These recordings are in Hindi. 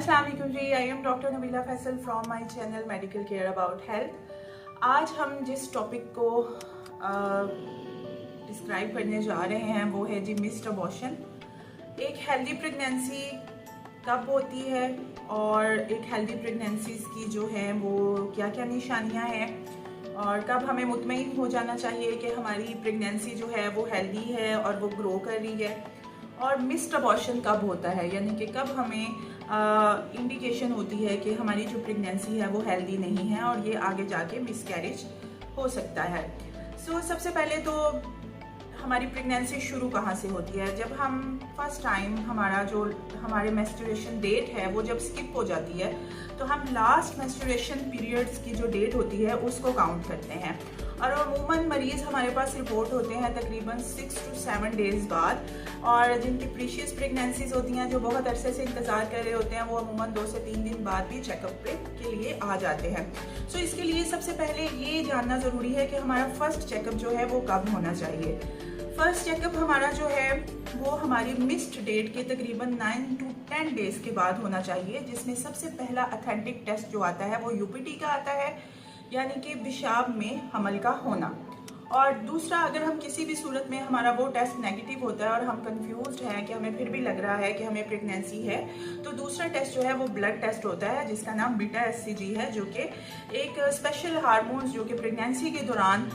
अस्सलाम वालेकुम जी, I am doctor Nabila Faisal from my channel medical care about health. आज हम जिस टॉपिक को डिस्क्राइब करने जा रहे हैं वो है जी मिस्ड अबॉर्शन। एक हेल्दी प्रेगनेंसी कब होती है और एक हेल्दी प्रेगनेंसीज की जो है वो क्या क्या निशानियां हैं और कब हमें मुतमईन हो जाना चाहिए कि हमारी प्रेगनेंसी जो है वो हेल्दी है और वो ग्रो कर रही है। और मिस्ड अबॉर्शन कब होता है, यानी कि कब हमें इंडिकेशन होती है कि हमारी जो प्रेगनेंसी है वो हेल्दी नहीं है और ये आगे जाके मिसकैरेज हो सकता है। सबसे पहले तो हमारी प्रेगनेंसी शुरू कहाँ से होती है? जब हम फर्स्ट टाइम हमारे मेंस्ट्रुएशन डेट है वो जब स्किप हो जाती है तो हम लास्ट मेंस्ट्रुएशन पीरियड्स की जो डेट होती है उसको काउंट करते हैं। और अमूमन मरीज़ हमारे पास रिपोर्ट होते हैं तकरीबन 6 to 7 डेज़ बाद, और जिनकी प्रीशियस प्रेगनेंसीज होती हैं जो बहुत अरसे से इंतज़ार कर रहे होते हैं वो अमूमन 2 से 3 दिन बाद भी चेकअप के लिए आ जाते हैं। इसके लिए सबसे पहले ये जानना ज़रूरी है कि हमारा फर्स्ट चेकअप जो है वो कब होना चाहिए। फर्स्ट चेकअप हमारा जो है वो हमारी मिस्ड डेट के तकरीबन 9 to 10 डेज़ के बाद होना चाहिए, जिसमें सबसे पहला अथेंटिक टेस्ट जो आता है वो यूपीटी का आता है, यानी कि पेशाब में हमल का होना। और दूसरा, अगर हम किसी भी सूरत में हमारा वो टेस्ट नेगेटिव होता है और हम कंफ्यूज्ड हैं कि हमें फिर भी लग रहा है कि हमें प्रेगनेंसी है, तो दूसरा टेस्ट जो है वो ब्लड टेस्ट होता है जिसका नाम बीटा एचसीजी है, जो कि एक स्पेशल हार्मोन्स जो कि प्रेगनेंसी के दौरान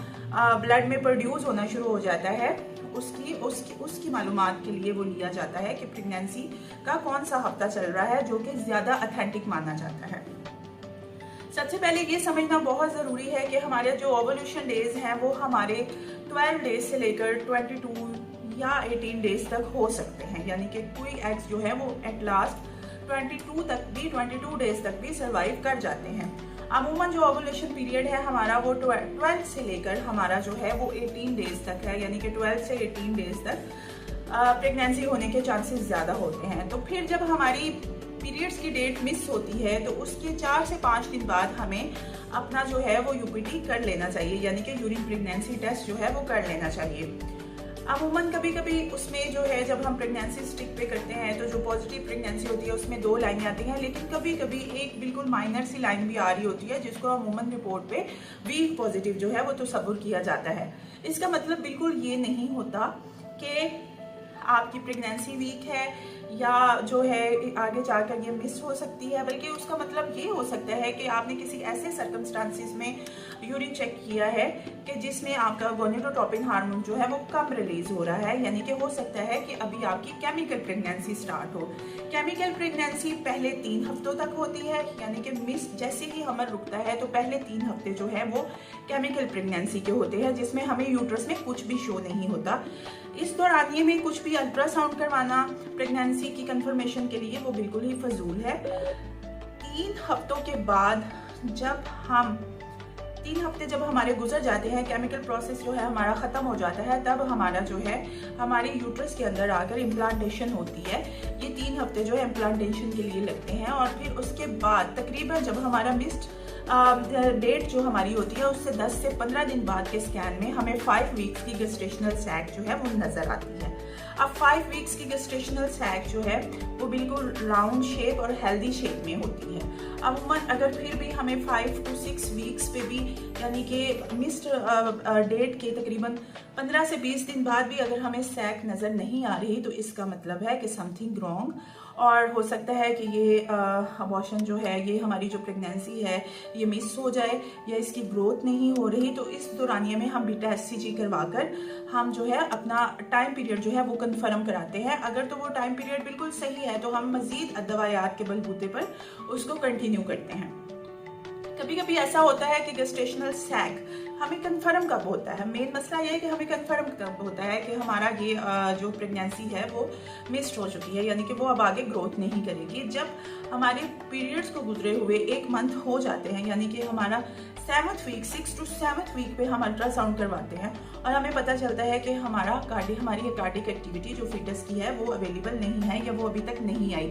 ब्लड में प्रोड्यूस होना शुरू हो जाता है उसकी मालूमात के लिए वो लिया जाता है कि प्रेगनेंसी का कौन सा हफ्ता चल रहा है, जो कि ज़्यादा अथेंटिक माना जाता है। सबसे पहले ये समझना बहुत ज़रूरी है कि हमारे जो ओवुलेशन डेज हैं वो हमारे 12 डेज से लेकर 22 या 18 डेज तक हो सकते हैं, यानी कि कोई एग्स जो है वो एट लास्ट 22 डेज तक भी सर्वाइव कर जाते हैं। अमूमन जो ओवुलेशन पीरियड है हमारा वो 12 से लेकर हमारा जो है वो 18 डेज तक है, यानी कि 12 से 18 डेज तक प्रेगनेंसी होने के चांसेस ज़्यादा होते हैं। तो फिर जब हमारी पीरियड्स की डेट मिस होती है तो उसके 4 से 5 दिन बाद हमें अपना जो है वो यूपीटी कर लेना चाहिए, यानी कि यूरिन प्रेगनेंसी टेस्ट जो है वो कर लेना चाहिए। अमूमन कभी कभी उसमें जो है जब हम प्रेगनेंसी स्टिक पे करते हैं तो जो पॉजिटिव प्रेगनेंसी होती है उसमें 2 लाइनें आती हैं, लेकिन कभी कभी एक बिल्कुल माइनर सी लाइन भी आ रही होती है जिसको अमूमन रिपोर्ट पे वीक पॉजिटिव जो है वो तस्वुर किया जाता है। इसका मतलब बिल्कुल ये नहीं होता कि आपकी प्रेगनेंसी वीक है या जो है आगे जाकर ये मिस हो सकती है, बल्कि उसका मतलब ये हो सकता है कि आपने किसी ऐसे सर्कमस्टांसिस में यूरिन चेक किया है कि जिसमें आपका गोनेडोट्रोपिन हार्मोन जो है वो कम रिलीज हो रहा है, यानी कि हो सकता है कि अभी आपकी केमिकल प्रेगनेंसी स्टार्ट हो। केमिकल प्रेगनेंसी पहले 3 हफ्तों तक होती है, यानी कि मिस जैसे ही हमल रुकता है तो पहले 3 हफ्ते जो है वो केमिकल प्रेगनेंसी के होते हैं, जिसमें हमें यूट्रस में कुछ भी शो नहीं होता। इस दौरानिये में कुछ भी अल्ट्रासाउंड करवाना प्रेगनेंसी की कंफर्मेशन के लिए वो बिल्कुल ही फजूल है। 3 हफ्तों के बाद जब 3 हफ्ते जब हमारे गुजर जाते हैं, केमिकल प्रोसेस जो है हमारा ख़त्म हो जाता है, तब हमारा जो है हमारे यूट्रस के अंदर आकर इम्प्लांटेशन होती है। ये 3 हफ्ते जो है इम्प्लांटेशन के लिए लगते हैं और फिर उसके बाद तकरीबन जब हमारा मिस्ड डेट जो हमारी होती है उससे 10 से 15 दिन बाद के स्कैन में हमें 5 वीक्स की गेस्टेशनल सैक जो है वो नज़र आती है। अब 5 वीक्स की गेस्टेशनल सैक जो है वो बिल्कुल राउंड शेप और हेल्दी शेप में होती है। अमूमन अगर फिर भी हमें 5 to 6 वीक्स पे भी, यानी कि मिस्ड डेट के तकरीबन 15 से 20 दिन बाद भी अगर हमें सैक नज़र नहीं आ रही तो इसका मतलब है कि समथिंग रॉन्ग, और हो सकता है कि ये अबॉर्शन जो है ये हमारी जो प्रेगनेंसी है ये मिस हो जाए या इसकी ग्रोथ नहीं हो रही। तो इस दौरानिये में हम बीटा एचसीजी करवाकर हम जो है अपना टाइम पीरियड जो है वो कंफर्म कराते हैं। अगर तो वो टाइम पीरियड बिल्कुल सही है तो हम मजीद दवायात के बलबूते पर उसको कंटिन्यू करते हैं। कभी कभी ऐसा होता है कि गेस्टेशनल सैक हमें कंफर्म कब होता है, मेन मसला ये है कि हमें कंफर्म कब होता है कि हमारा ये जो प्रेगनेंसी है वो मिस्ड हो चुकी है, यानी कि वो अब आगे ग्रोथ नहीं करेगी। जब हमारे पीरियड्स को गुजरे हुए 1 मंथ हो जाते हैं, यानी कि हमारा 7th week 6 to 7th week पे हम अल्ट्रासाउंड करवाते हैं और हमें पता चलता है कि हमारी कार्डिक एक्टिविटी जो फीटस की है वो अवेलेबल नहीं है या वो अभी तक नहीं आई।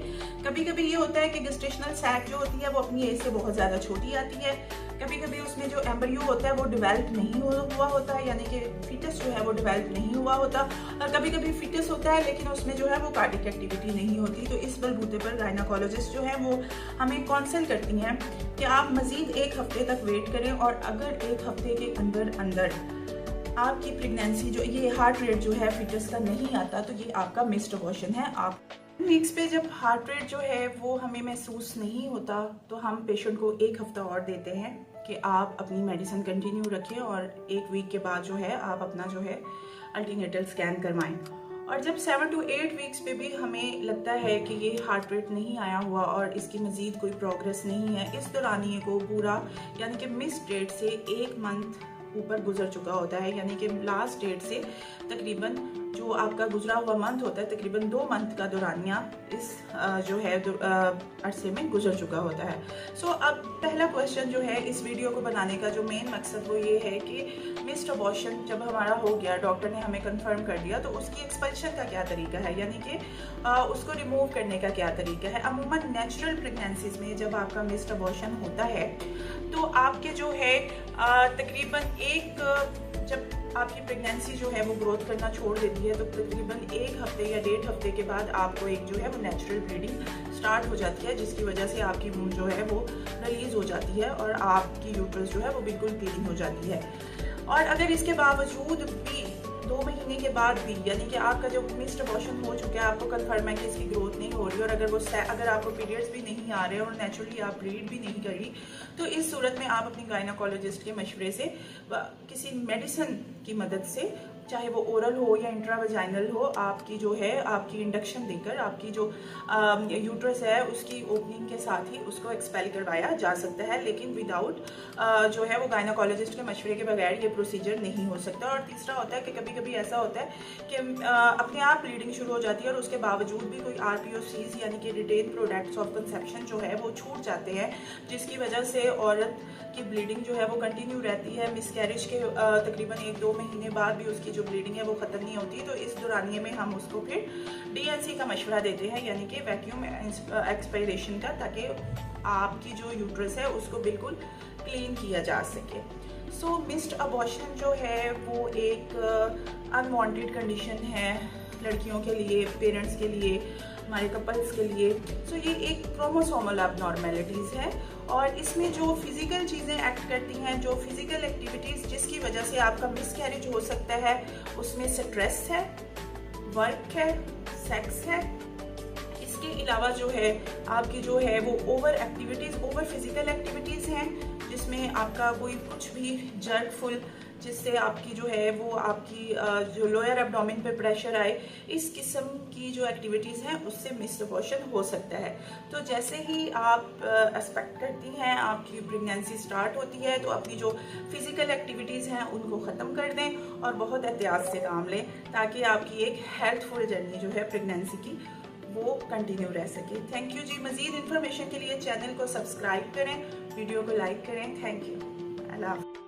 कभी कभी ये होता है कि गेस्टेशनल सैक जो होती है वो अपनी एज से बहुत ज़्यादा छोटी आती है, कभी कभी उसमें जो एम्ब्रियो होता है वो डिवेल्प डेवलप नहीं हुआ होता है, यानी कि फीटस जो है वो डेवलप नहीं हुआ होता, और कभी कभी फीटस होता है लेकिन उसमें जो है वो कार्डिक एक्टिविटी नहीं होती। तो इस बलबूते पर गायनाकोलॉजिस्ट जो है वो हमें काउंसिल करती हैं कि आप मज़ीद 1 हफ्ते तक वेट करें, और अगर 1 हफ्ते के अंदर अंदर आपकी प्रेगनेंसी जो ये हार्ट रेट जो है फीटस का नहीं आता तो ये आपका मिस्ड अबॉर्शन है। आप वीक्स पे जब हार्ट रेट जो है वो हमें महसूस नहीं होता तो हम पेशेंट को 1 हफ्ता और देते हैं कि आप अपनी मेडिसिन कंटिन्यू रखें, और 1 वीक के बाद जो है आप अपना जो है अल्टीनेटल स्कैन करवाएं। और जब 7 to 8 वीक्स पे भी हमें लगता है कि ये हार्ट रेट नहीं आया हुआ और इसकी मज़ीद कोई प्रोग्रेस नहीं है, इस दौरानिए को पूरा यानी कि मिस डेट से 1 मंथ ऊपर गुजर चुका होता है, यानी कि लास्ट डेट से तकरीबन जो आपका गुजरा हुआ मंथ होता है तकरीबन 2 मंथ का दौरानिया इस जो है अरसे में गुजर चुका होता है। सो अब पहला क्वेश्चन जो है इस वीडियो को बनाने का जो मेन मकसद वो ये है कि मिस्ड अबॉर्शन जब हमारा हो गया, डॉक्टर ने हमें कंफर्म कर दिया, तो उसकी एक्सपल्शन का क्या तरीका है, यानी कि उसको रिमूव करने का क्या तरीका है। अमूमन नेचुरल प्रेगनेंसीज में जब आपका मिस्ड अबॉर्शन होता है तो आपके जो है तकरीबन जब आपकी प्रेगनेंसी जो है वो ग्रोथ करना छोड़ देती है तो तकरीबन 1 हफ्ते या 1.5 हफ्ते के बाद आपको एक जो है वो नेचुरल ब्लीडिंग स्टार्ट हो जाती है, जिसकी वजह से आपकी वूंड जो है वो रिलीज हो जाती है और आपकी यूट्रस जो है वो बिल्कुल क्लीन हो जाती है। और अगर इसके बावजूद भी 2 महीने के बाद भी, यानी कि आपका जो मिस्ड अबॉर्शन हो चुका है, आपको कंफर्म है कि इसकी ग्रोथ नहीं हो रही और अगर आपको पीरियड्स भी नहीं आ रहे और नेचुरली आप ब्लीड भी नहीं कर रही, तो इस सूरत में आप अपनी गायनाकोलॉजिस्ट के मशवरे से किसी मेडिसिन की मदद से, चाहे वो ओरल हो या इंट्रावेजाइनल हो, आपकी जो है आपकी इंडक्शन देकर आपकी जो यूट्रस है उसकी ओपनिंग के साथ ही उसको एक्सपेल करवाया जा सकता है, लेकिन विदाउट जो है वो गायनाकोलॉजिस्ट के मशवरे के बगैर ये प्रोसीजर नहीं हो सकता। और तीसरा होता है कि कभी कभी ऐसा होता है कि अपने आप ब्लीडिंग शुरू हो जाती है और उसके बावजूद भी कोई RPOCs यानी कि रिटेन प्रोडक्ट्स ऑफ कंसेप्शन जो है वो छूट जाते हैं, जिसकी वजह से औरत की ब्लीडिंग जो है वो कंटिन्यू रहती है। मिसकैरेज के तकरीबन 1-2 महीने बाद भी उसकी जो ब्लीडिंग है वो ख़त्म नहीं होती, तो इस दौरानिए में हम उसको फिर DNC का मशवरा देते हैं, यानी कि वैक्यूम एक्सपायरेशन का, ताकि आपकी जो यूट्रस है उसको बिल्कुल क्लीन किया जा सके। सो मिस्ड अबॉर्शन जो है वो एक अनवांटेड कंडीशन है लड़कियों के लिए, पेरेंट्स के लिए, हमारे कपल्स के लिए। सो ये एक क्रोमोसोमल अबनॉर्मेलिटीज़ है और इसमें जो फिजिकल चीज़ें एक्ट करती हैं, जो फिजिकल एक्टिविटीज़ जिसकी वजह से आपका मिसकैरेज हो सकता है, उसमें स्ट्रेस है, वर्क है, सेक्स है। इसके अलावा जो है आपकी जो है वो ओवर फिजिकल एक्टिविटीज़ हैं, जिसमें आपका कोई कुछ भी जर्कफुल, जिससे आपकी जो है वो आपकी जो लोअर एब्डोमेन पे प्रेशर आए, इस किस्म की जो एक्टिविटीज़ हैं उससे मिस्ड अबॉर्शन हो सकता है। तो जैसे ही आप एक्सपेक्ट करती हैं, आपकी प्रेगनेंसी स्टार्ट होती है, तो अपनी जो फिजिकल एक्टिविटीज़ हैं उनको ख़त्म कर दें और बहुत एहतियात से काम लें, ताकि आपकी एक हेल्थफुल जर्नी जो है प्रेगनेंसी की वो कंटिन्यू रह सके। थैंक यू जी। मज़ीद इन्फॉर्मेशन के लिए चैनल को सब्सक्राइब करें, वीडियो को लाइक करें। Thank you. अल्लाह हाफ़िज़।